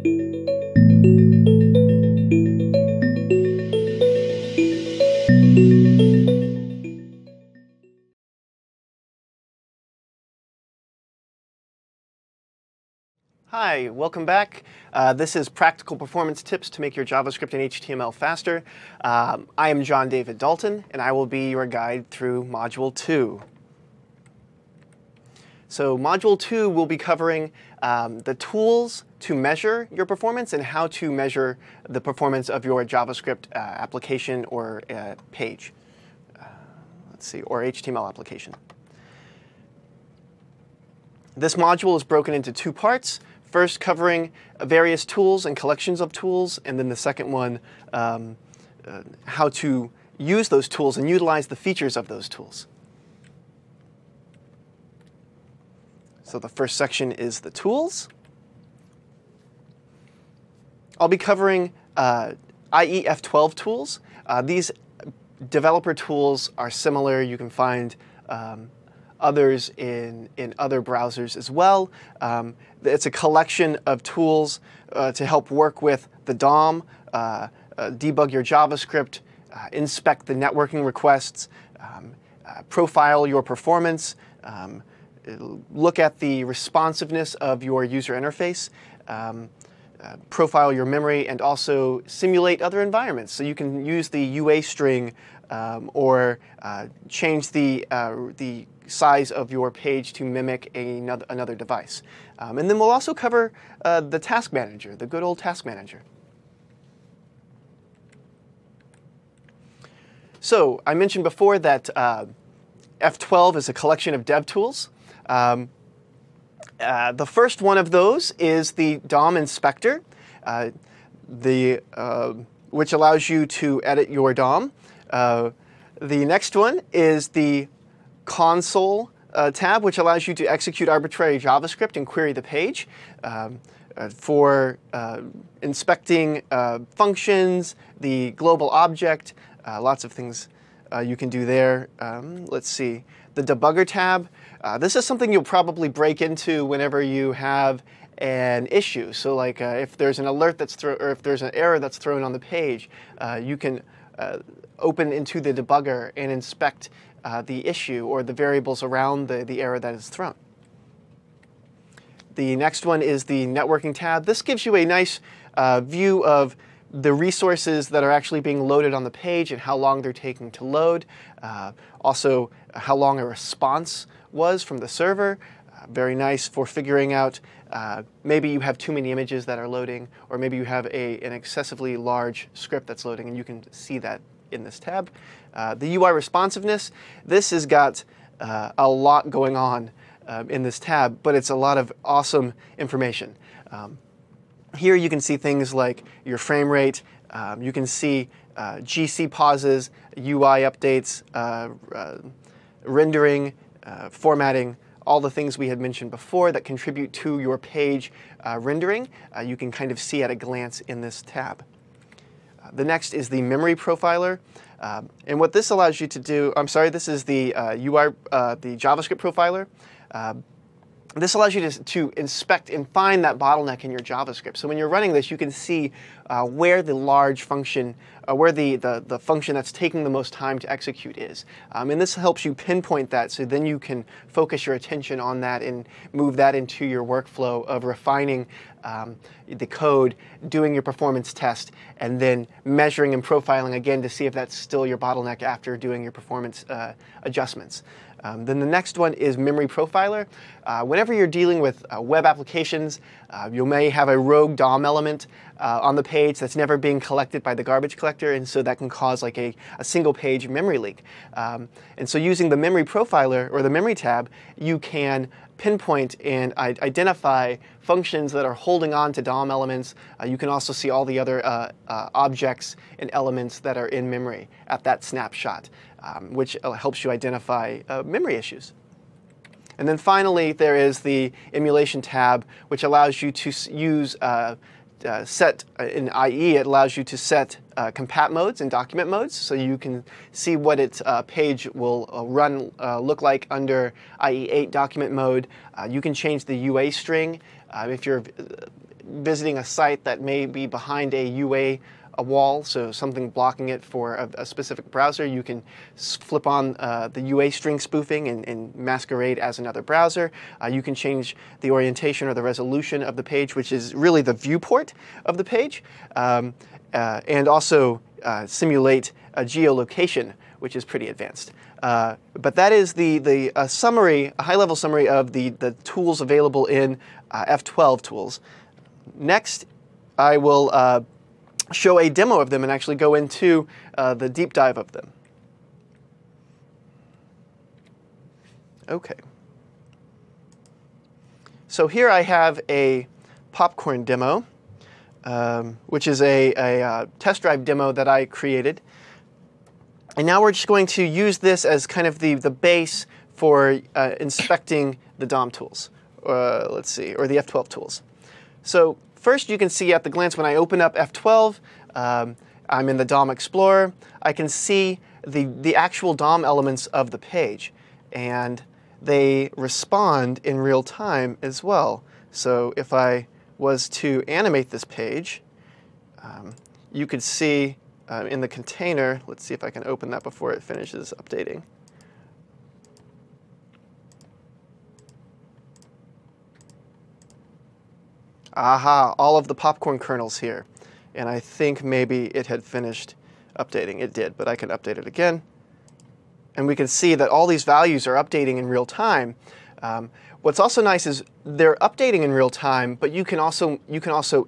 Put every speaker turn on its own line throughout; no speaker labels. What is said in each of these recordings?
Hi, welcome back. This is Practical Performance Tips to make your JavaScript and HTML faster. I am John David Dalton, and I will be your guide through Module 2. So Module 2 will be covering the tools to measure your performance and how to measure the performance of your JavaScript application or page. Or HTML application. This module is broken into two parts. First, covering various tools and collections of tools, and then the second one, how to use those tools and utilize the features of those tools. So the first section is the tools. I'll be covering IE F12 tools. These developer tools are similar. You can find others in other browsers as well. It's a collection of tools to help work with the DOM, debug your JavaScript, inspect the networking requests, profile your performance, look at the responsiveness of your user interface, profile your memory, and also simulate other environments. So you can use the UA string or change the size of your page to mimic another device. And then we'll also cover the task manager, the good old task manager. So I mentioned before that F12 is a collection of dev tools. The first one of those is the DOM inspector, which allows you to edit your DOM. The next one is the console tab, which allows you to execute arbitrary JavaScript and query the page for inspecting functions, the global object, lots of things you can do there. Let's see. The debugger tab. This is something you'll probably break into whenever you have an issue. So like if there's an alert or if there's an error that's thrown on the page, you can open into the debugger and inspect the issue or the variables around the error that is thrown. The next one is the networking tab. This gives you a nice view of the resources that are actually being loaded on the page and how long they're taking to load. Also, how long a response was from the server. Very nice for figuring out maybe you have too many images that are loading, or maybe you have an excessively large script that's loading, and you can see that in this tab. The UI responsiveness, this has got a lot going on in this tab, but it's a lot of awesome information. Here you can see things like your frame rate, you can see GC pauses, UI updates, rendering, formatting, all the things we had mentioned before that contribute to your page rendering, you can kind of see at a glance in this tab. The next is the memory profiler. And what this allows you to do, this is the the JavaScript profiler. This allows you to inspect and find that bottleneck in your JavaScript. So when you're running this, you can see where the large function, where the function that's taking the most time to execute is. And this helps you pinpoint that, so then you can focus your attention on that and move that into your workflow of refining the code, doing your performance test, and then measuring and profiling again to see if that's still your bottleneck after doing your performance adjustments. Then the next one is memory profiler. Whenever you're dealing with web applications, you may have a rogue DOM element on the page that's never being collected by the garbage collector, and so that can cause like a single page memory leak. And so using the memory profiler or the memory tab, you can pinpoint and identify functions that are holding on to DOM elements. You can also see all the other objects and elements that are in memory at that snapshot, which helps you identify memory issues. And then finally, there is the emulation tab, which allows you to use set in IE. It allows you to set compat modes and document modes, so you can see what its page will look like under IE8 document mode. You can change the UA string if you're visiting a site that may be behind a UA wall, so something blocking it for a specific browser, you can flip on the UA string spoofing and masquerade as another browser. You can change the orientation or the resolution of the page, which is really the viewport of the page, and also simulate a geolocation, which is pretty advanced. But that is the summary, a high-level summary of the tools available in F12 tools. Next, I will show a demo of them and actually go into the deep dive of them. Okay. So here I have a popcorn demo, which is a test drive demo that I created. And now we're just going to use this as kind of the base for inspecting the DOM tools, let's see, or the F12 tools. So first, you can see at the glance when I open up F12, I'm in the DOM Explorer. I can see the actual DOM elements of the page, and they respond in real time as well. So if I was to animate this page, you could see in the container, let's see if I can open that before it finishes updating. Aha, all of the popcorn kernels here. And I think maybe it had finished updating. It did, but I can update it again. And we can see that all these values are updating in real time. What's also nice is they're updating in real time, but you can also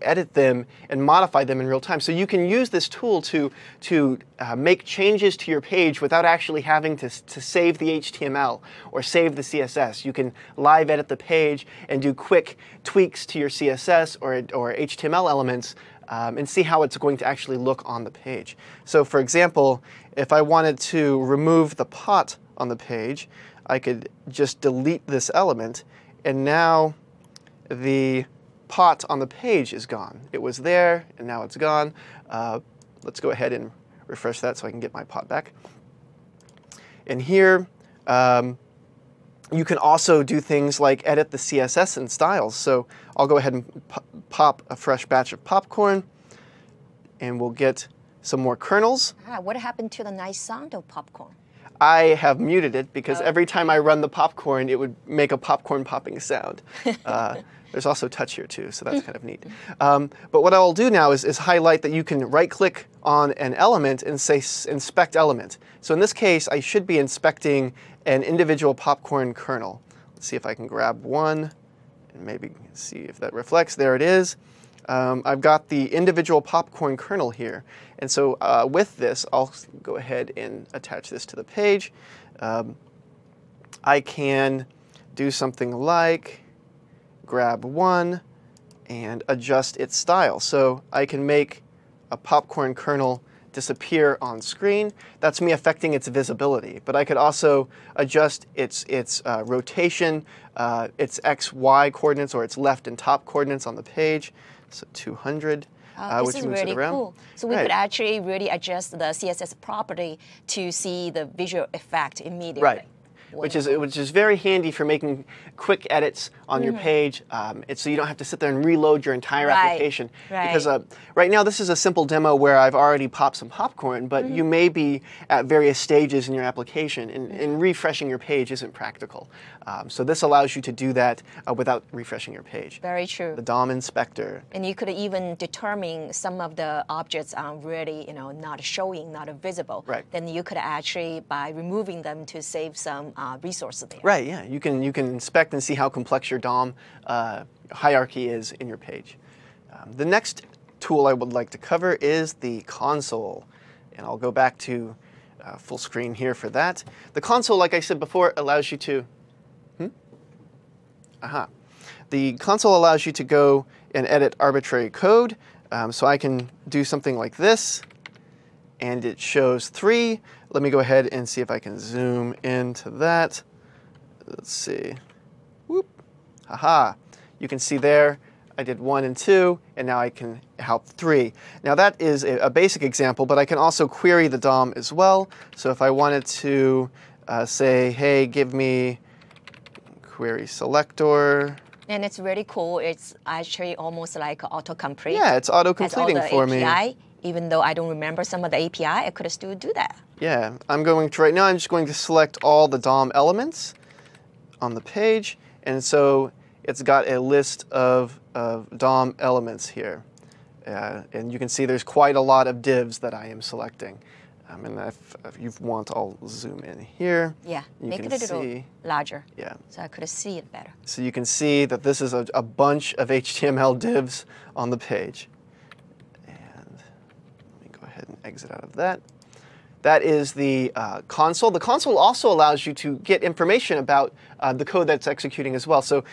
edit them and modify them in real time. So you can use this tool to make changes to your page without actually having to save the HTML or save the CSS. You can live edit the page and do quick tweaks to your CSS or HTML elements and see how it's going to actually look on the page. So for example, if I wanted to remove the pot on the page, I could just delete this element, and now the pot on the page is gone. It was there, and now it's gone. Let's go ahead and refresh that so I can get my pot back. And here, you can also do things like edit the CSS and styles. So I'll go ahead and pop a fresh batch of popcorn, and we'll get some more kernels.
What happened to the nice sound of popcorn?
I have muted it because every time I run the popcorn, it would make a popcorn popping sound. There's also touch here too, so that's kind of neat. But what I'll do now is highlight that you can right-click on an element and say Inspect Element. So in this case, I should be inspecting an individual popcorn kernel. Let's see if I can grab one and maybe see if that reflects. There it is. I've got the individual popcorn kernel here. And so with this, I'll go ahead and attach this to the page. I can do something like grab one and adjust its style. So I can make a popcorn kernel disappear on screen. That's me affecting its visibility. But I could also adjust its rotation, its X, Y coordinates, or its left and top coordinates on the page. So 200.
This is really cool. So we could actually really adjust the CSS property to see the visual effect immediately.
Right. Which is very handy for making quick edits on your page, so you don't have to sit there and reload your entire application. Because right now this is a simple demo where I've already popped some popcorn, but you may be at various stages in your application, and refreshing your page isn't practical. So this allows you to do that without refreshing your page.
Very true.
The DOM inspector.
And you could even determine some of the objects are really, not showing, not visible.
Right.
Then you could actually, by removing them, to save some resources there.
Right. Yeah. You can inspect and see how complex your DOM hierarchy is in your page. The next tool I would like to cover is the console, and I'll go back to full screen here for that. The console, like I said before, allows you to. The console allows you to go and edit arbitrary code. So I can do something like this, and it shows 3. Let me go ahead and see if I can zoom into that. Let's see. Whoop. Haha. You can see there, I did 1 and 2, and now I can help 3. Now that is a basic example, but I can also query the DOM as well. So if I wanted to say, hey, give me query selector,
And it's really cool. It's actually almost like autocomplete.
Yeah, it's auto-completing for
API.
me.
Even though I don't remember some of the API, I could still do that.
Yeah, I'm just going to select all the DOM elements on the page. And so it's got a list of DOM elements here. And you can see there's quite a lot of divs that I am selecting. And if you want, I'll zoom in here.
Yeah, make it a little larger.
Yeah.
So I could see it better.
So you can see that this is a bunch of HTML divs on the page. And let me go ahead and exit out of that. That is the console. The console also allows you to get information about the code that's executing as well. So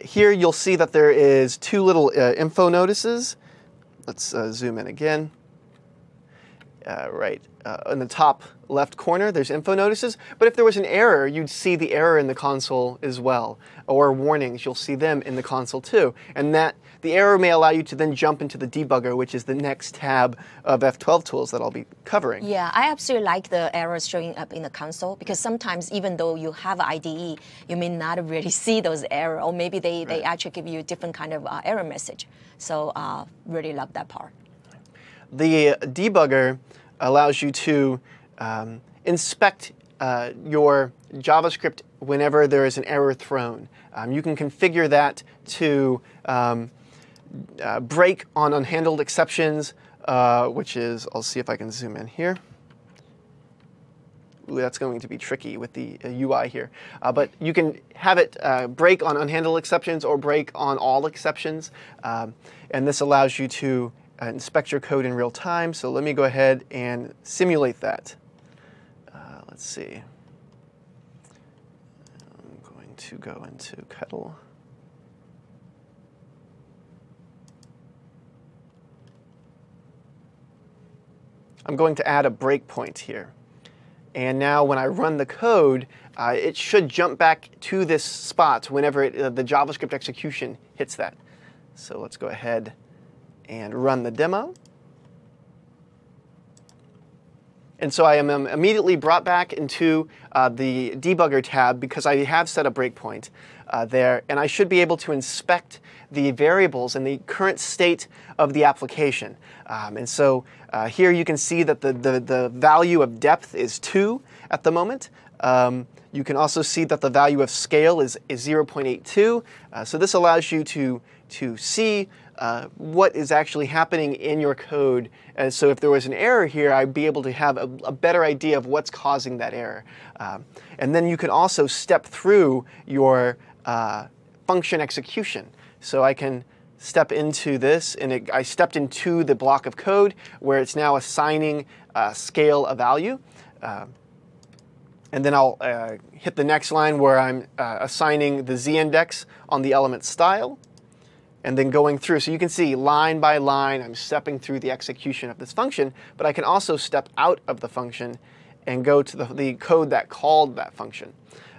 here you'll see that there is two little info notices. Let's zoom in again. Right in the top left corner, there's info notices. But if there was an error, you'd see the error in the console as well. Or warnings, you'll see them in the console too. And the error may allow you to then jump into the debugger, which is the next tab of F12 tools that I'll be covering.
Yeah, I absolutely like the errors showing up in the console because sometimes even though you have an IDE, you may not really see those errors, or maybe they actually give you a different kind of error message. So really love that part.
The debugger allows you to inspect your JavaScript whenever there is an error thrown. You can configure that to break on unhandled exceptions, which is, I'll see if I can zoom in here. Ooh, that's going to be tricky with the UI here. But you can have it break on unhandled exceptions or break on all exceptions. And this allows you to inspect your code in real time. So let me go ahead and simulate that. Let's see. I'm going to go into Kettle. I'm going to add a breakpoint here. And now when I run the code, it should jump back to this spot whenever the JavaScript execution hits that. So let's go ahead and run the demo. And so I am immediately brought back into the debugger tab because I have set a breakpoint there. And I should be able to inspect the variables and the current state of the application. And so here you can see that the value of depth is 2 at the moment. You can also see that the value of scale is 0.82. So this allows you to see what is actually happening in your code. And so if there was an error here, I'd be able to have a better idea of what's causing that error. And then you can also step through your function execution. So I can step into this, and I stepped into the block of code where it's now assigning scale a value. And then I'll hit the next line where I'm assigning the z-index on the element style, and then going through. So you can see line by line, I'm stepping through the execution of this function, but I can also step out of the function and go to the code that called that function.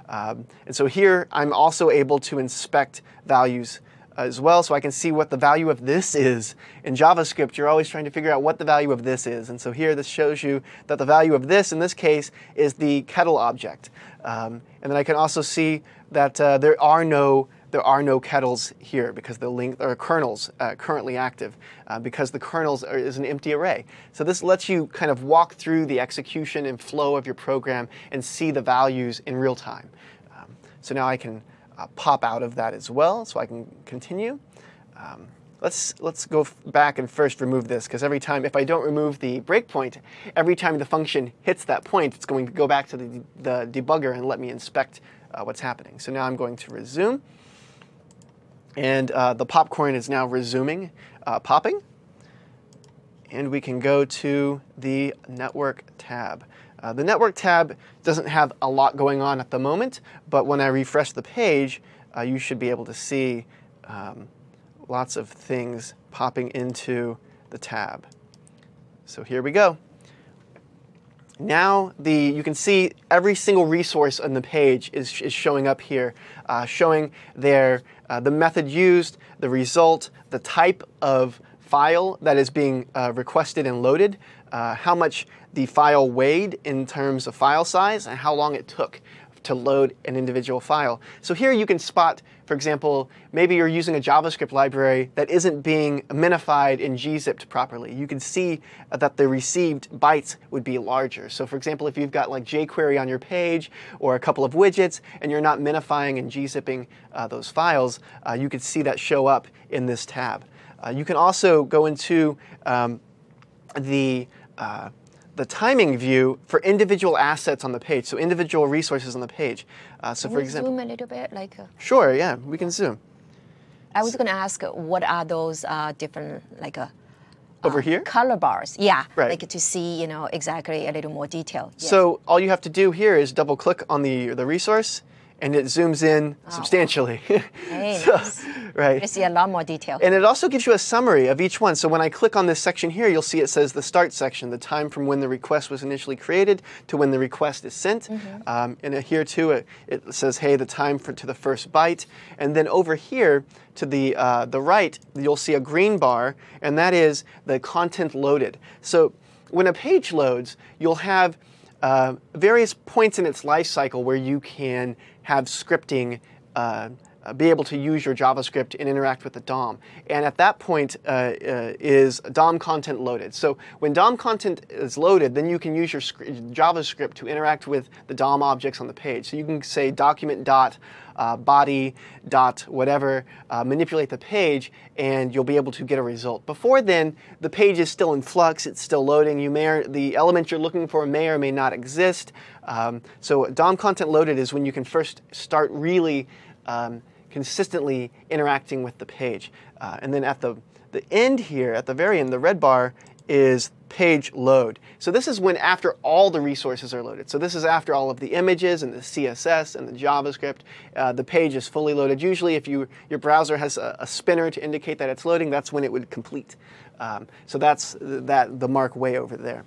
And so here I'm also able to inspect values as well, so I can see what the value of this is. In JavaScript, you're always trying to figure out what the value of this is. And so here this shows you that the value of this, in this case, is the kettle object. And then I can also see that there are no kettles here because the link or kernels currently active because the kernels is an empty array. So this lets you kind of walk through the execution and flow of your program and see the values in real time. So now I can pop out of that as well, so I can continue. Let's go back and first remove this, because every time, if I don't remove the breakpoint, every time the function hits that point, it's going to go back to the debugger and let me inspect what's happening. So now I'm going to resume, and the popcorn is now resuming popping. And we can go to the network tab. The network tab doesn't have a lot going on at the moment, but when I refresh the page, you should be able to see lots of things popping into the tab. So here we go. Now you can see every single resource on the page is showing up here, showing the method used, the result, the type of file that is being requested and loaded, how much the file weighed in terms of file size, and how long it took to load an individual file. So here you can spot, for example, maybe you're using a JavaScript library that isn't being minified in gzipped properly. You can see that the received bytes would be larger. So for example, if you've got like jQuery on your page or a couple of widgets and you're not minifying and gzipping those files, you could see that show up in this tab. You can also go into the timing view for individual assets on the page, so individual resources on the page. So for example,
zoom a little bit, like.
Sure, yeah, we can zoom.
I was going to ask, what are those different, like
over here?
Color bars, yeah,
right.
Like to see, you know, exactly a little more detail. Yes.
So all you have to do here is double click on the resource, and it zooms in substantially.
Very
so,
nice.
Right.
You see a lot more detail.
And it also gives you a summary of each one. So when I click on this section here, you'll see it says the start section, the time from when the request was initially created to when the request is sent. And here too, it says, hey, the time to the first byte. And then over here to the right, you'll see a green bar, and that is the content loaded. So when a page loads, you'll have various points in its life cycle where you can have scripting be able to use your JavaScript and interact with the DOM. And at that point is DOM content loaded. So when DOM content is loaded, then you can use your JavaScript to interact with the DOM objects on the page. So you can say document dot body dot whatever, manipulate the page, and you'll be able to get a result. Before then, the page is still in flux, it's still loading. The element you're looking for may or may not exist. So DOM content loaded is when you can first start really consistently interacting with the page. And then at the end here, at the very end, the red bar is page load. So this is when after all the resources are loaded. So this is after all of the images and the CSS and the JavaScript. The page is fully loaded. Usually if your browser has a spinner to indicate that it's loading, that's when it would complete. So that's the mark way over there.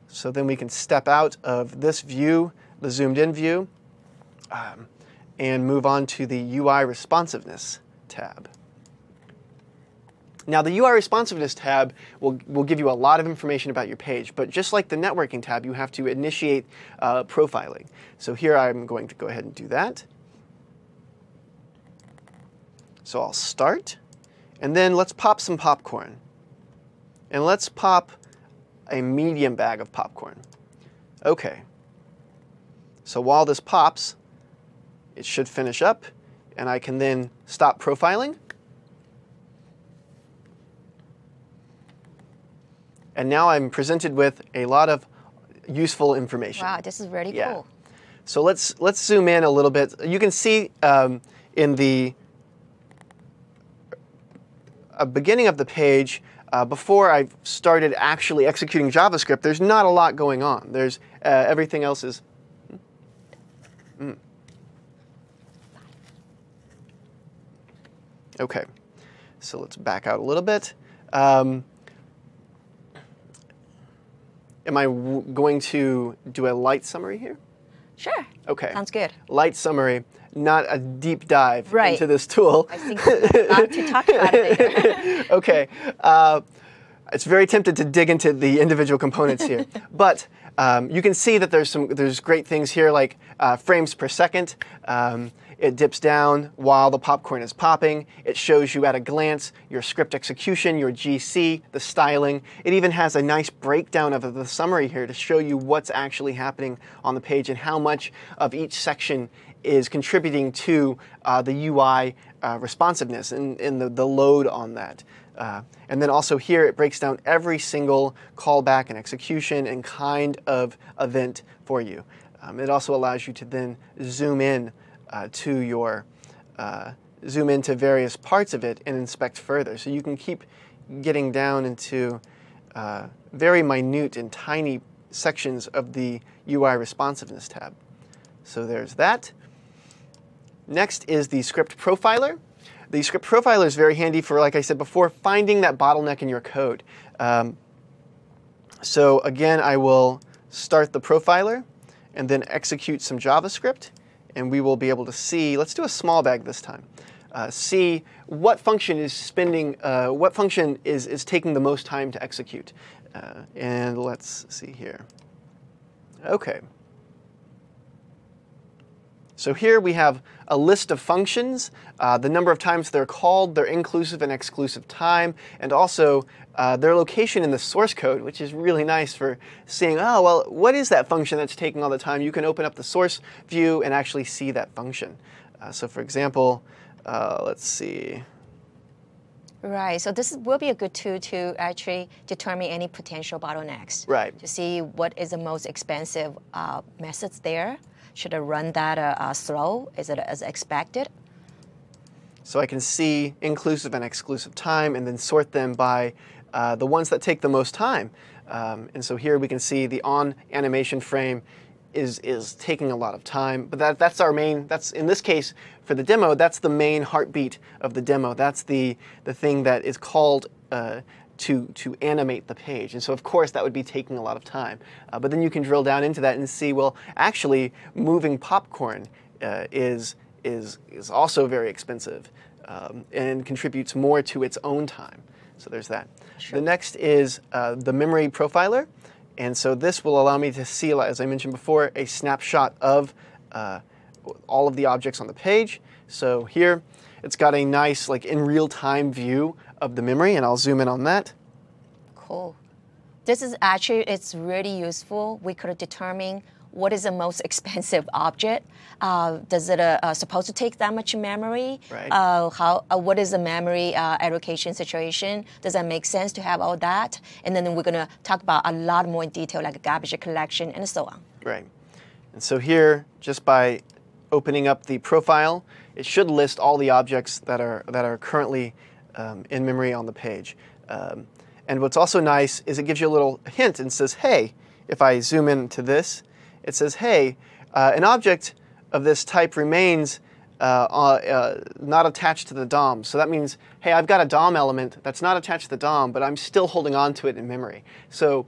So then we can step out of this view, the zoomed in view, and move on to the UI responsiveness tab. Now the UI responsiveness tab will give you a lot of information about your page, but just like the networking tab, you have to initiate profiling. So here I'm going to go ahead and do that. So I'll start, and then let's pop some popcorn. And let's pop a medium bag of popcorn. Okay. So while this pops, it should finish up, and I can then stop profiling. And now I'm presented with a lot of useful information.
Wow, this is really cool.
So let's zoom in a little bit. You can see in the beginning of the page, before I started actually executing JavaScript, there's not a lot going on. There's everything else is. Okay, so let's back out a little bit. Am I going to do a light summary here?
Sure.
Okay.
Sounds good.
Light summary, not a deep dive
right.
into this tool.
I think we're allowed to talk about it later.
Okay. It's very tempted to dig into the individual components here, but you can see that there's great things here like frames per second. It dips down while the popcorn is popping. It shows you at a glance your script execution, your GC, the styling. It even has a nice breakdown of the summary here to show you what's actually happening on the page and how much of each section is contributing to the UI responsiveness and the load on that. And then also here it breaks down every single callback and execution and kind of event for you. It also allows you to then zoom in zoom into various parts of it and inspect further. So you can keep getting down into very minute and tiny sections of the UI responsiveness tab. So there's that. Next is the script profiler. The script profiler is very handy for, like I said before, finding that bottleneck in your code. So again, I will start the profiler and then execute some JavaScript. And we will be able to see, let's do a small bag this time, see what function is what function is taking the most time to execute. And let's see here. Okay. So here we have a list of functions, the number of times they're called, their inclusive and exclusive time, and also their location in the source code, which is really nice for seeing, oh, well, what is that function that's taking all the time? You can open up the source view and actually see that function. So for example, let's see.
Right, so this will be a good tool to actually determine any potential bottlenecks.
Right.
To see what is the most expensive methods there. Should I run that slow? Is it as expected?
So I can see inclusive and exclusive time and then sort them by the ones that take the most time. And so here we can see the on animation frame is taking a lot of time. But that's our main, that's in this case for the demo, that's the main heartbeat of the demo. That's the thing that is called to animate the page. And so of course that would be taking a lot of time. But then you can drill down into that and see, well, actually moving popcorn is also very expensive and contributes more to its own time. So there's that.
Sure.
The next is the memory profiler. And so this will allow me to see, as I mentioned before, a snapshot of all of the objects on the page. So here it's got a nice, like, in real-time view of the memory, and I'll zoom in on that.
Cool. This is actually, it's really useful. We could determine what is the most expensive object. Does it supposed to take that much memory?
Right.
What is the memory allocation situation? Does that make sense to have all that? And then we're going to talk about a lot more in detail, like garbage collection and so on.
Right. And so here, just by opening up the profile, it should list all the objects that are currently in memory on the page. And what's also nice is it gives you a little hint and says, hey, if I zoom into this, it says, hey, an object of this type remains not attached to the DOM. So that means, hey, I've got a DOM element that's not attached to the DOM, but I'm still holding on to it in memory. So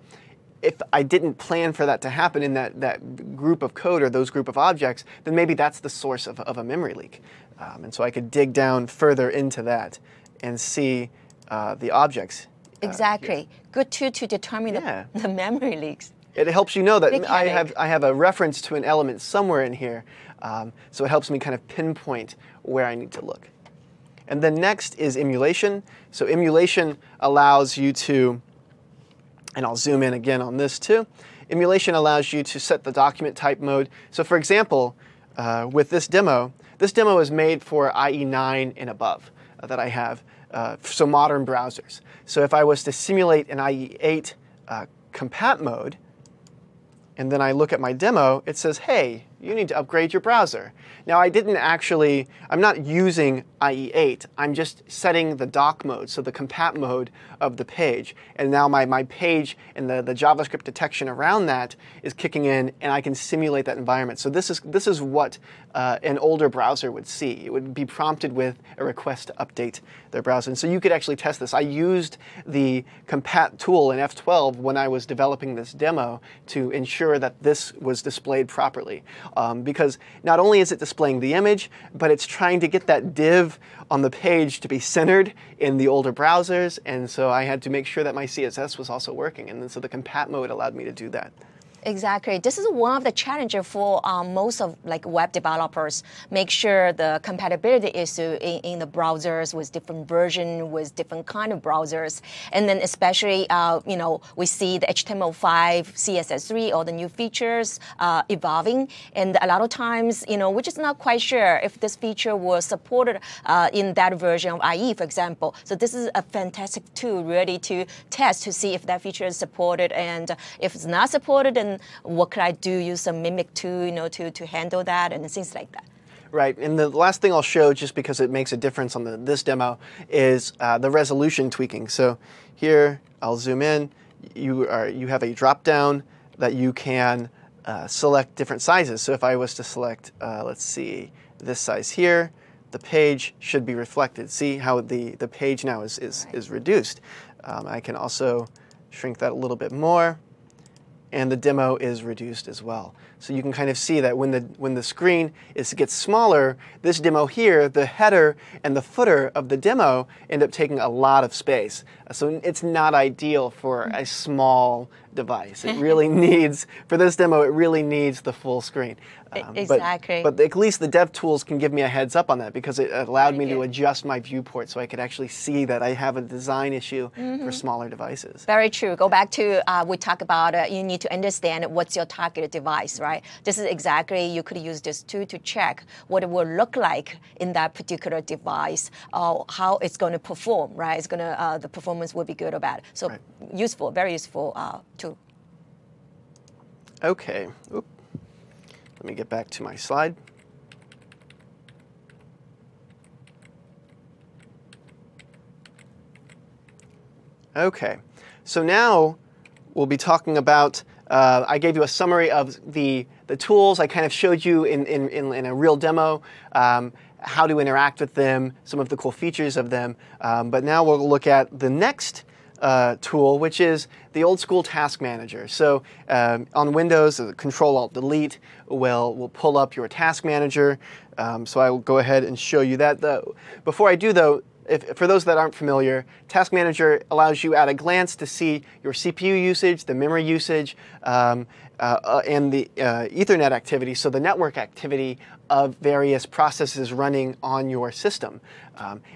if I didn't plan for that to happen in that group of code or those group of objects, then maybe that's the source of a memory leak. And so I could dig down further into that and see the objects.
Exactly. Good tool to determine the memory leaks.
It helps you know that I
headache.
have a reference to an element somewhere in here. So it helps me kind of pinpoint where I need to look. And then next is emulation. So emulation allows you to, and I'll zoom in again on this too. Emulation allows you to set the document type mode. So for example, with this demo is made for IE9 and above that I have, so modern browsers. So if I was to simulate an IE8 compat mode, and then I look at my demo, it says, hey, you need to upgrade your browser. Now I'm not using IE8, I'm just setting the doc mode, so the compat mode of the page. And now my page and the JavaScript detection around that is kicking in, and I can simulate that environment. So this is what an older browser would see. It would be prompted with a request to update their browser. And so you could actually test this. I used the compat tool in F12 when I was developing this demo to ensure that this was displayed properly. Because not only is it displaying the image, but it's trying to get that div on the page to be centered in the older browsers, and so I had to make sure that my CSS was also working, and then so the compat mode allowed me to do that.
Exactly. This is one of the challenges for most of web developers. Make sure the compatibility issue in the browsers with different version, with different kind of browsers, and then especially we see the HTML5, CSS3, all the new features evolving, and a lot of times we're just not quite sure if this feature was supported in that version of IE, for example. So this is a fantastic tool really to test to see if that feature is supported, and if it's not supported, then what could I do? Use some mimic tool, to handle that and things like that.
Right, and the last thing I'll show, just because it makes a difference on this demo, is the resolution tweaking. So here, I'll zoom in. You have a drop-down that you can select different sizes. So if I was to select, let's see, this size here, the page should be reflected. See how the page now is reduced. I can also shrink that a little bit more, and the demo is reduced as well. So you can kind of see that when the screen gets smaller, this demo here, the header and the footer of the demo end up taking a lot of space. So it's not ideal for a small device. It really needs, for this demo, it really needs the full screen.
Exactly.
But at least the dev tools can give me a heads up on that because it allowed me to adjust my viewport so I could actually see that I have a design issue for smaller devices.
Very true. Go back to we talked about you need to understand what's your target device, right? This is exactly, you could use this tool to check what it will look like in that particular device, how it's going to perform, right? It's going to, the performance will be good or bad. So useful, very useful tool.
Okay. Oop. Let me get back to my slide. Okay, so now we'll be talking about, I gave you a summary of the tools. I kind of showed you in a real demo how to interact with them, some of the cool features of them. But now we'll look at the next tool, which is the old school task manager. So on Windows, Control-Alt-Delete will pull up your task manager. So I will go ahead and show you that. Before I do, though, for those that aren't familiar, Task Manager allows you at a glance to see your CPU usage, the memory usage, and the Ethernet activity, so the network activity of various processes running on your system.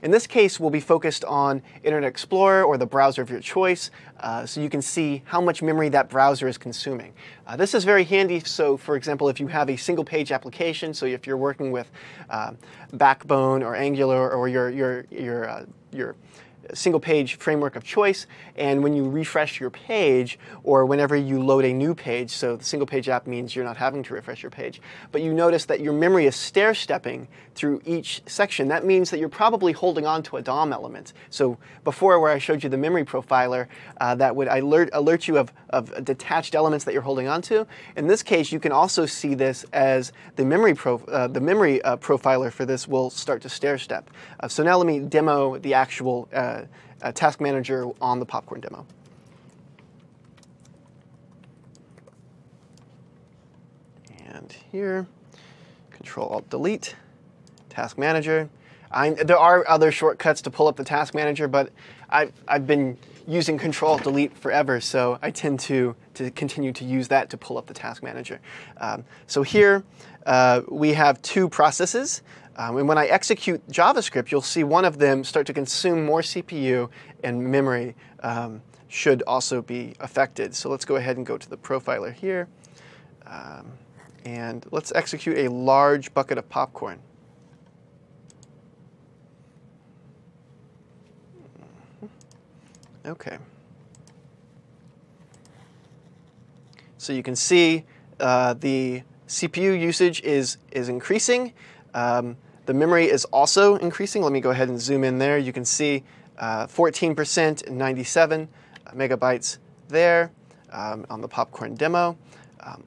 In this case, we'll be focused on Internet Explorer or the browser of your choice, so you can see how much memory that browser is consuming. This is very handy, so for example, if you have a single-page application, so if you're working with Backbone or Angular or your single-page framework of choice, and when you refresh your page or whenever you load a new page, so the single-page app means you're not having to refresh your page, but you notice that your memory is stair-stepping through each section, that means that you're probably holding on to a DOM element. So before, where I showed you the memory profiler, that would alert you of detached elements that you're holding on to. In this case, you can also see this as the memory profiler for this will start to stair-step. So now let me demo the actual task manager on the popcorn demo. And here, Control-Alt-Delete, Task Manager. There are other shortcuts to pull up the Task Manager, but I've been using Control-Alt-Delete forever, so I tend to continue to use that to pull up the Task Manager. So here we have two processes. And when I execute JavaScript, you'll see one of them start to consume more CPU, and memory should also be affected. So let's go ahead and go to the profiler here. And let's execute a large bucket of popcorn. OK. So you can see the CPU usage is increasing. The memory is also increasing. Let me go ahead and zoom in there. You can see 14% and 97 megabytes there on the popcorn demo.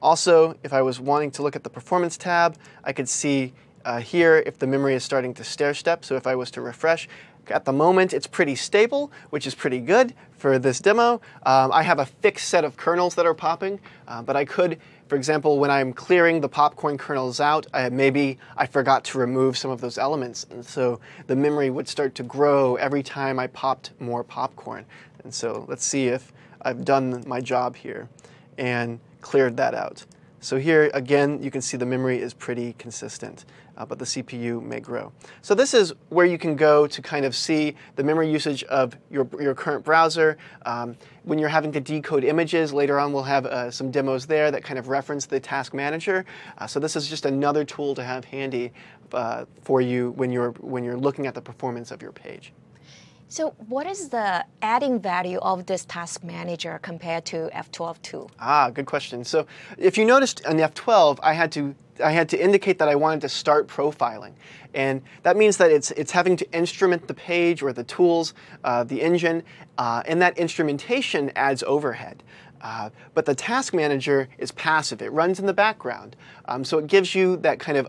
Also, if I was wanting to look at the performance tab, I could see here if the memory is starting to stair-step. So if I was to refresh, at the moment it's pretty stable, which is pretty good for this demo. I have a fixed set of kernels that are popping, but I could, for example, when I'm clearing the popcorn kernels out, maybe I forgot to remove some of those elements. And so the memory would start to grow every time I popped more popcorn. And so let's see if I've done my job here and cleared that out. So here, again, you can see the memory is pretty consistent, but the CPU may grow. So this is where you can go to kind of see the memory usage of your current browser. When you're having to decode images, later on we'll have some demos there that kind of reference the task manager. So this is just another tool to have handy for you when you're looking at the performance of your page.
So what is the adding value of this task manager compared to F12 tool?
Good question. So if you noticed on the F12, I had to indicate that I wanted to start profiling. And that means that it's having to instrument the page or the tools, the engine, and that instrumentation adds overhead. But the task manager is passive. It runs in the background. So it gives you that kind of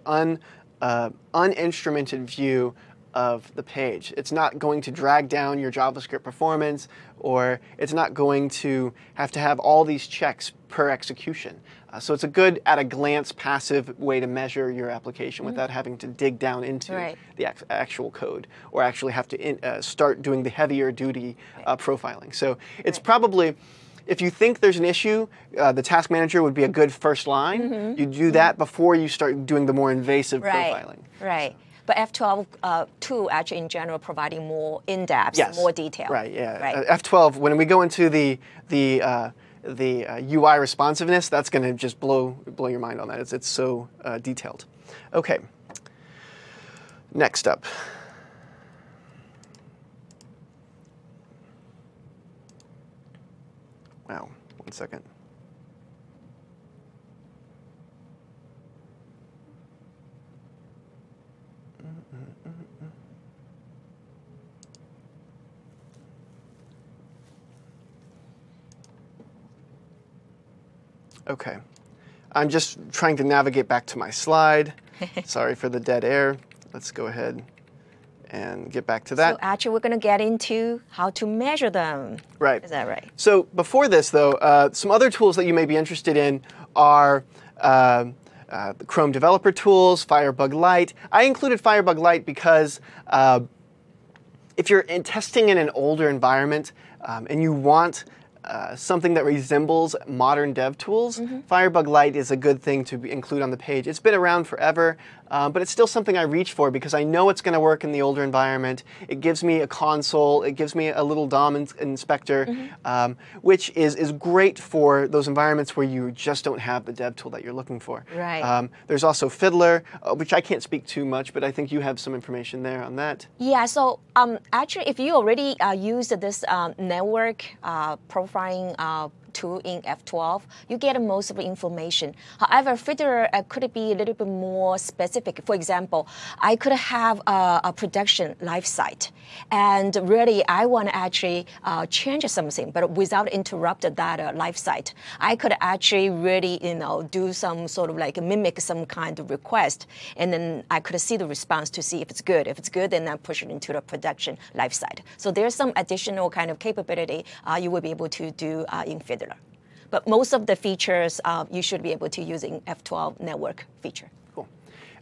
uninstrumented view of the page. It's not going to drag down your JavaScript performance, or it's not going to have all these checks per execution. So it's a good, at-a-glance, passive way to measure your application without having to dig down into the actual code, or actually have to start doing the heavier duty profiling. So it's probably, if you think there's an issue, the task manager would be a good first line. You do that before you start doing the more invasive profiling.
Right. But F12 2 actually in general providing more in-depth, more detail.
Right. Yeah. Right. F12, when we go into the UI responsiveness, that's going to just blow your mind on that. It's so detailed. Okay. Next up. Wow. 1 second. Okay. I'm just trying to navigate back to my slide. Sorry for the dead air. Let's go ahead and get back to that.
So actually, we're going to get into how to measure them.
Right.
Is that right?
So before this, though, some other tools that you may be interested in are the Chrome developer tools, Firebug Lite. I included Firebug Lite because if you're testing in an older environment and you want something that resembles modern dev tools, Firebug Lite is a good thing to include on the page. It's been around forever, but it's still something I reach for because I know it's going to work in the older environment. It gives me a console. It gives me a little DOM inspector, which is great for those environments where you just don't have the dev tool that you're looking for.
Right.
There's also Fiddler, which I can't speak too much, but I think you have some information there on that.
Yeah, so actually, if you already used this network profiling tool in F12, you get most of the information. However, Fiddler could be a little bit more specific. For example, I could have a production life site, and really I want to actually change something, but without interrupt that life site. I could actually really, do some sort of like mimic some kind of request, and then I could see the response to see if it's good. If it's good, then I push it into the production life site. So there's some additional kind of capability you will be able to do in Fiddler. But most of the features you should be able to use in F12 network feature.
Cool.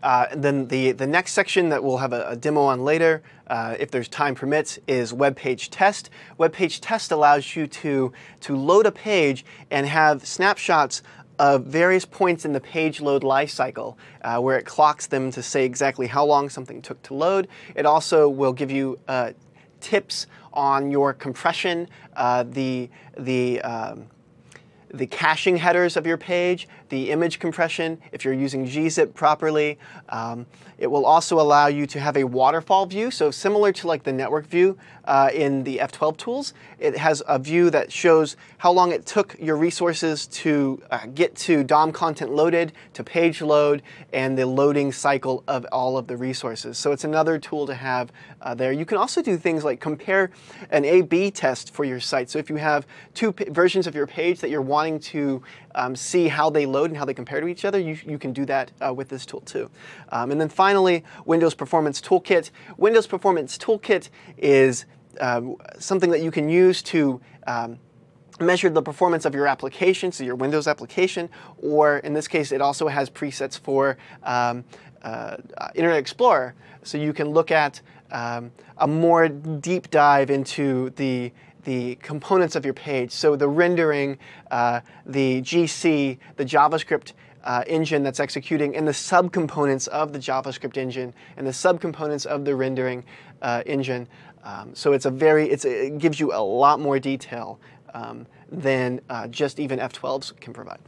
And then the next section that we'll have a demo on later, if there's time permits, is web page test. Web page test allows you to load a page and have snapshots of various points in the page load lifecycle, where it clocks them to say exactly how long something took to load. It also will give you tips on your compression, the caching headers of your page, the image compression, if you're using gzip properly. It will also allow you to have a waterfall view. So similar to like the network view in the F12 tools, it has a view that shows how long it took your resources to get to DOM content loaded, to page load, and the loading cycle of all of the resources. So it's another tool to have there. You can also do things like compare an A/B test for your site. So if you have two versions of your page that you're wanting to see how they load and how they compare to each other, you can do that with this tool too. And then finally, Windows Performance Toolkit. Windows Performance Toolkit is something that you can use to measure the performance of your application, so your Windows application, or in this case, it also has presets for Internet Explorer. So you can look at a more deep dive into the components of your page. So the rendering, the GC, the JavaScript engine that's executing, and the subcomponents of the JavaScript engine, and the subcomponents of the rendering engine. So it gives you a lot more detail than just even F12s can provide.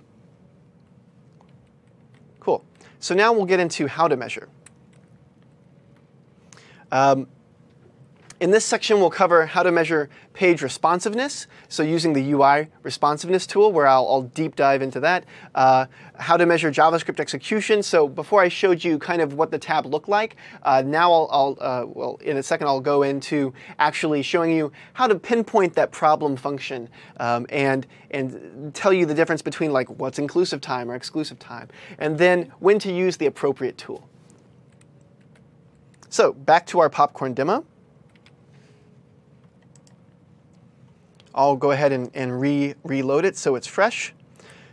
Cool. So now we'll get into how to measure. In this section, we'll cover how to measure page responsiveness, so using the UI responsiveness tool, where I'll deep dive into that. How to measure JavaScript execution. So before I showed you kind of what the tab looked like, now well, in a second, I'll go into actually showing you how to pinpoint that problem function and tell you the difference between like what's inclusive time or exclusive time, and then when to use the appropriate tool. So back to our popcorn demo. I'll go ahead and reload it so it's fresh.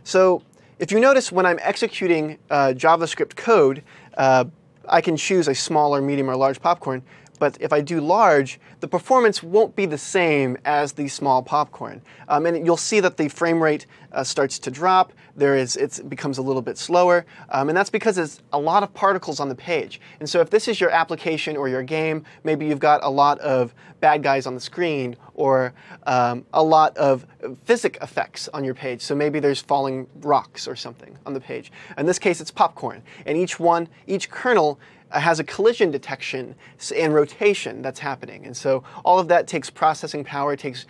So if you notice, when I'm executing JavaScript code, I can choose a small or medium or large popcorn. But if I do large, the performance won't be the same as the small popcorn. And you'll see that the frame rate starts to drop. It becomes a little bit slower. And that's because there's a lot of particles on the page. And so if this is your application or your game, maybe you've got a lot of bad guys on the screen or a lot of physics effects on your page. So maybe there's falling rocks or something on the page. In this case, it's popcorn. And each kernel has a collision detection and rotation that's happening. And so all of that takes processing power, takes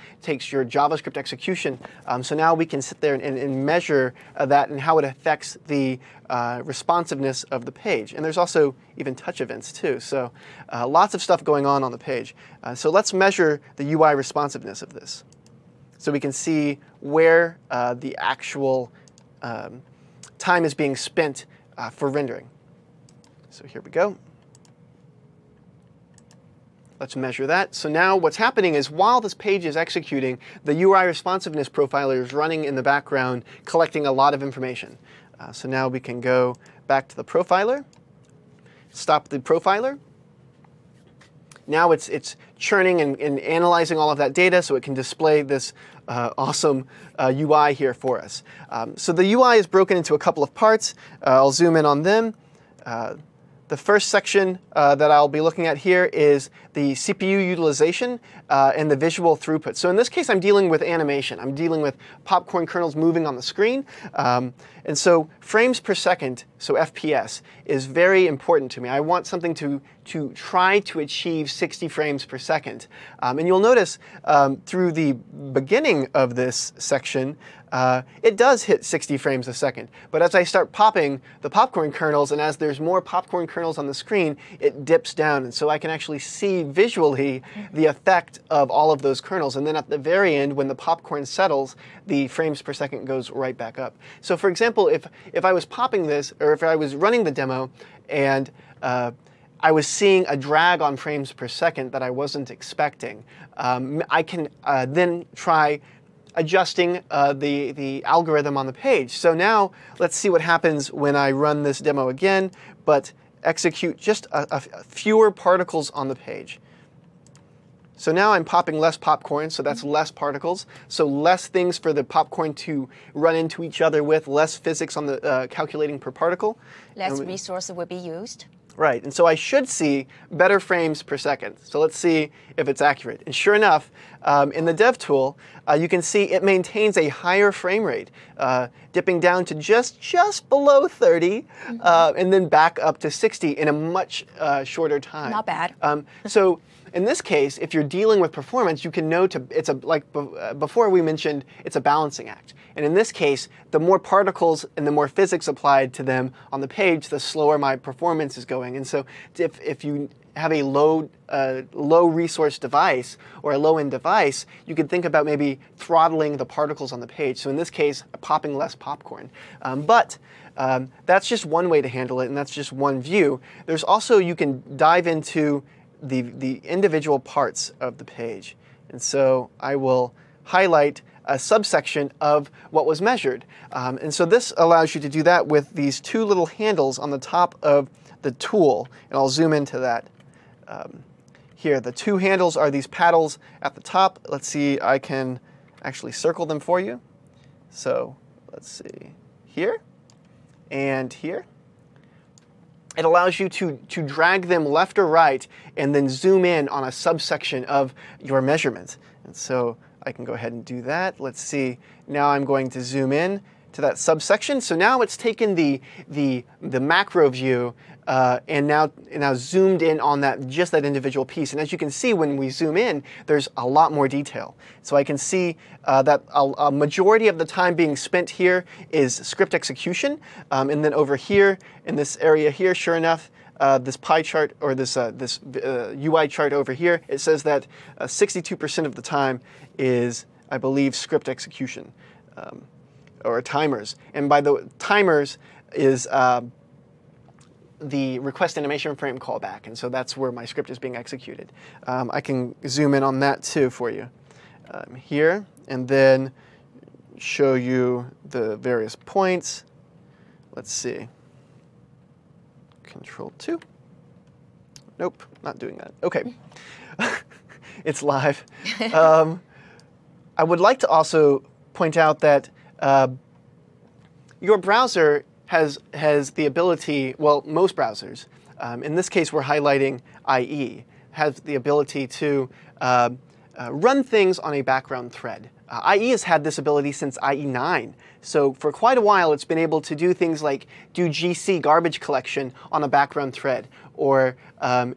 your JavaScript execution. So now we can sit there and measure that and how it affects the responsiveness of the page. And there's also even touch events too. So lots of stuff going on the page. So let's measure the UI responsiveness of this. So we can see where the actual time is being spent for rendering. So here we go. Let's measure that. So now what's happening is while this page is executing, the UI responsiveness profiler is running in the background, collecting a lot of information. So now we can go back to the profiler, stop the profiler. Now it's churning and analyzing all of that data so it can display this awesome UI here for us. So the UI is broken into a couple of parts. I'll zoom in on them. The first section that I'll be looking at here is the CPU utilization and the visual throughput. So in this case, I'm dealing with animation. I'm dealing with popcorn kernels moving on the screen. And so frames per second, so FPS, is very important to me. I want something to try to achieve 60 frames per second. And you'll notice through the beginning of this section, it does hit 60 frames a second. But as I start popping the popcorn kernels, and as there's more popcorn kernels on the screen, it dips down. And so I can actually see visually the effect of all of those kernels. And then at the very end, when the popcorn settles, the frames per second goes right back up. So for example, if I was popping this, or if I was running the demo, and I was seeing a drag on frames per second that I wasn't expecting, I can then try adjusting the algorithm on the page. So now let's see what happens when I run this demo again, but execute just a fewer particles on the page. So now I'm popping less popcorn, so that's less particles. So less things for the popcorn to run into each other with, less physics on the calculating per particle.
Less resources will be used.
Right, and so I should see better frames per second. So let's see if it's accurate. And sure enough, in the dev tool, you can see it maintains a higher frame rate, dipping down to just below 30, and then back up to 60 in a much shorter time.
Not bad.
So in this case, if you're dealing with performance, you can know it's before we mentioned it's a balancing act. And in this case, the more particles and the more physics applied to them on the page, the slower my performance is going. And so if you have a low resource device or a low end device, you could think about maybe throttling the particles on the page. So in this case, popping less popcorn. But that's just one way to handle it, and that's just one view. There's also, you can dive into the individual parts of the page. And so I will highlight a subsection of what was measured. And so this allows you to do that with these two little handles on the top of the tool. And I'll zoom into that here. The two handles are these paddles at the top. Let's see, I can actually circle them for you. So let's see, here and here. It allows you to drag them left or right and then zoom in on a subsection of your measurement. And so I can go ahead and do that. Let's see. Now I'm going to zoom in to that subsection. So now it's taken the macro view and now zoomed in on just that individual piece. And as you can see, when we zoom in, there's a lot more detail. So I can see that a majority of the time being spent here is script execution. And then over here, in this area here, sure enough, this pie chart, or this UI chart over here, it says that 62% of the time is, I believe, script execution, or timers. And by the timers is the request animation frame callback, and so that's where my script is being executed. I can zoom in on that too for you here, and then show you the various points. Let's see. Control 2. Nope, not doing that. Okay. It's live. I would like to also point out that your browser has the ability, well, most browsers, in this case we're highlighting IE, has the ability to run things on a background thread. IE has had this ability since IE 9. So for quite a while it's been able to do things like do GC garbage collection on a background thread, or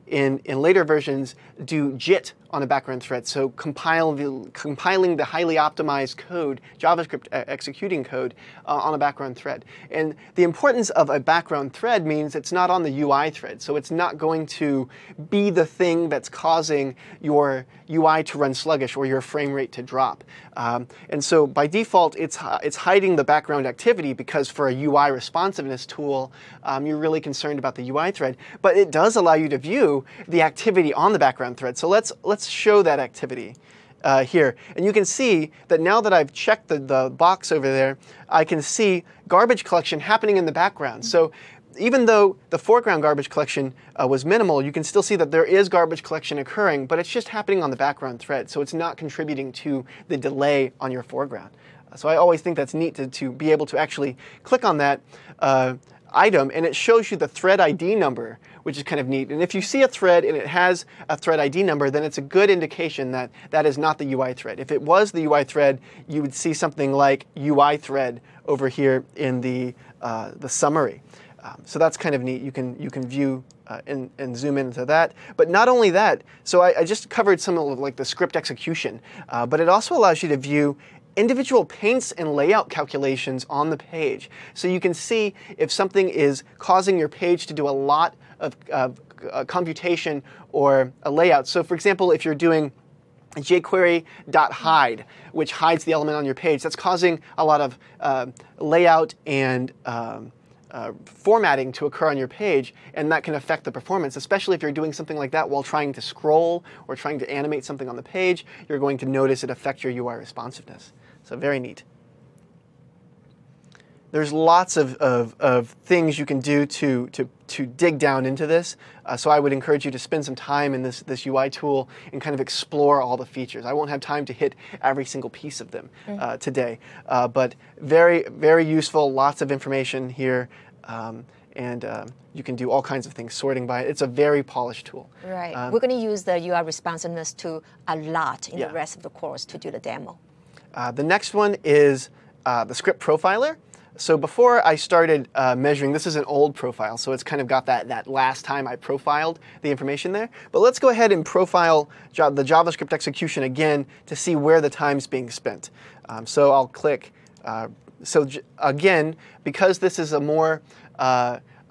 in later versions do JIT on a background thread, so compiling the highly optimized code, JavaScript executing code on a background thread. And the importance of a background thread means it's not on the UI thread, so it's not going to be the thing that's causing your UI to run sluggish or your frame rate to drop. And so by default, it's hiding the background activity, because for a UI responsiveness tool, you're really concerned about the UI thread. But it does allow you to view the activity on the background thread. So let's show that activity here. And you can see that now that I've checked the box over there, I can see garbage collection happening in the background. So even though the foreground garbage collection was minimal, you can still see that there is garbage collection occurring, but it's just happening on the background thread. So it's not contributing to the delay on your foreground. So I always think that's neat to be able to actually click on that item, and it shows you the thread ID number, which is kind of neat. And if you see a thread and it has a thread ID number, then it's a good indication that that is not the UI thread. If it was the UI thread, you would see something like UI thread over here in the summary. So that's kind of neat. You can view and zoom into that. But not only that, so I just covered some of like the script execution, but it also allows you to view individual paints and layout calculations on the page. So you can see if something is causing your page to do a lot of computation or a layout. So for example, if you're doing jQuery.hide, which hides the element on your page, that's causing a lot of layout and formatting to occur on your page, and that can affect the performance, especially if you're doing something like that while trying to scroll or trying to animate something on the page. You're going to notice it affect your UI responsiveness. So very neat. There's lots of things you can do to dig down into this. So I would encourage you to spend some time in this UI tool and kind of explore all the features. I won't have time to hit every single piece of them today, but very, very useful, lots of information here. And you can do all kinds of things, sorting by it. It's a very polished tool.
Right. We're going to use the UI responsiveness tool a lot in the rest of the course to do the demo.
The next one is the script profiler. So before I started measuring, this is an old profile, so it's kind of got that last time I profiled the information there. But let's go ahead and profile the JavaScript execution again to see where the time's being spent. So I'll click. Again, because this is a more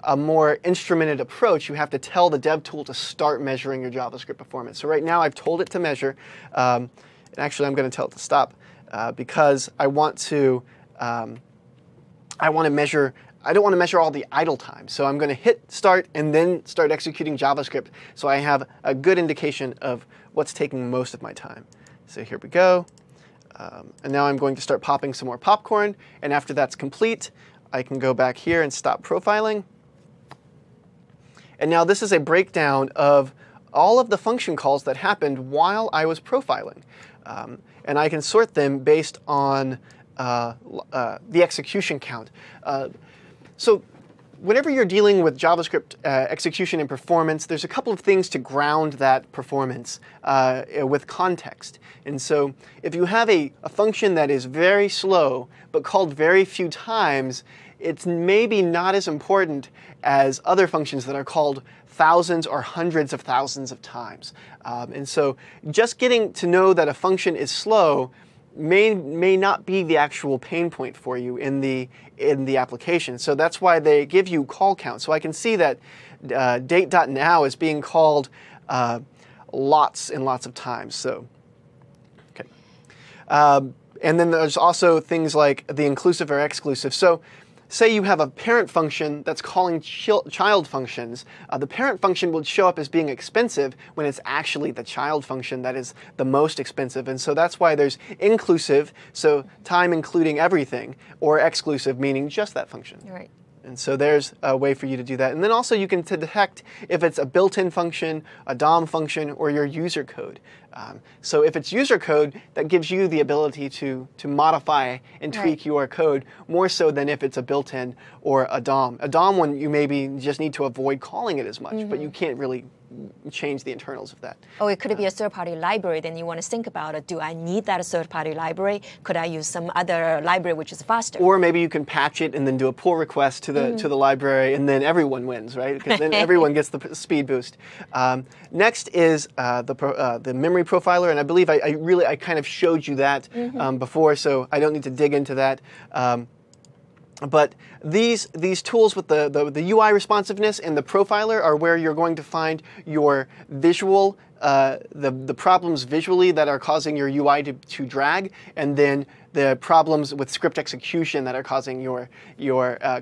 instrumented approach, you have to tell the dev tool to start measuring your JavaScript performance. So right now I've told it to measure. And actually, I'm going to tell it to stop because I want to measure. I don't want to measure all the idle time. So I'm going to hit start and then start executing JavaScript so I have a good indication of what's taking most of my time. So here we go. And now I'm going to start popping some more popcorn. And after that's complete, I can go back here and stop profiling. And now this is a breakdown of all of the function calls that happened while I was profiling. And I can sort them based on the execution count. So whenever you're dealing with JavaScript execution and performance, there's a couple of things to ground that performance with context. And so if you have a function that is very slow but called very few times, it's maybe not as important as other functions that are called thousands or hundreds of thousands of times. And so just getting to know that a function is slow may not be the actual pain point for you in the application. So that's why they give you call count. So I can see that date.now is being called lots and lots of times. So, okay. And then there's also things like the inclusive or exclusive. So say you have a parent function that's calling child functions. The parent function will show up as being expensive when it's actually the child function that is the most expensive. And so that's why there's inclusive, so time including everything, or exclusive, meaning just that function.
Right.
And so there's a way for you to do that. And then also you can detect if it's a built-in function, a DOM function, or your user code. So if it's user code, that gives you the ability to modify and tweak your code more so than if it's a built-in or a DOM. A DOM one, you maybe just need to avoid calling it as much, but you can't really change the internals of that.
Oh, it could be a third-party library. Then you want to think about it. Do I need that third-party library? Could I use some other library which is faster?
Or maybe you can patch it and then do a pull request to the library, and then everyone wins, right? Because then everyone gets the speed boost. Next is the memory profiler, and I believe I kind of showed you that before, so I don't need to dig into that. But these tools with the UI responsiveness and the profiler are where you're going to find your visual, the problems visually that are causing your UI to drag, and then the problems with script execution that are causing your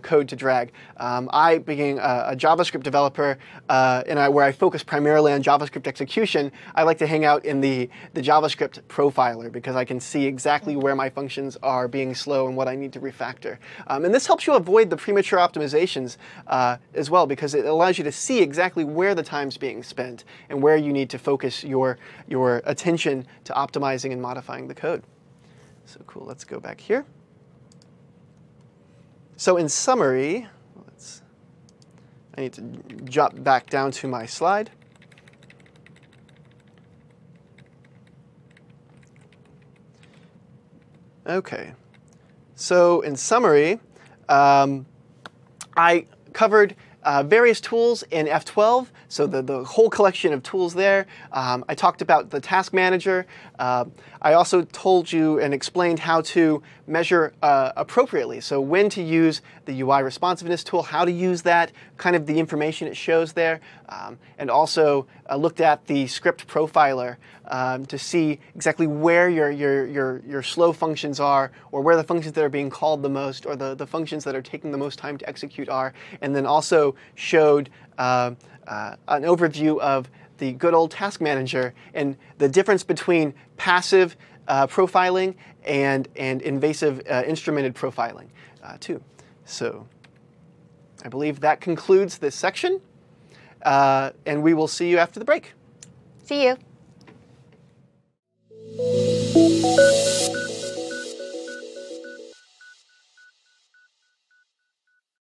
code to drag. I, being a JavaScript developer, where I focus primarily on JavaScript execution, I like to hang out in the JavaScript profiler because I can see exactly where my functions are being slow and what I need to refactor. And this helps you avoid the premature optimizations as well, because it allows you to see exactly where the time's being spent and where you need to focus your attention to optimizing and modifying the code. So cool, let's go back here. So in summary, I need to jump back down to my slide. Okay, so in summary, I covered various tools in F12, so the whole collection of tools there. I talked about the task manager. I also told you and explained how to measure appropriately, so when to use the UI responsiveness tool, how to use that, kind of the information it shows there, and also looked at the script profiler to see exactly where your slow functions are, or where the functions that are being called the most, or the functions that are taking the most time to execute are, and then also showed an overview of the good old task manager and the difference between passive profiling and invasive instrumented profiling too. So I believe that concludes this section, and we will see you after the break.
See you.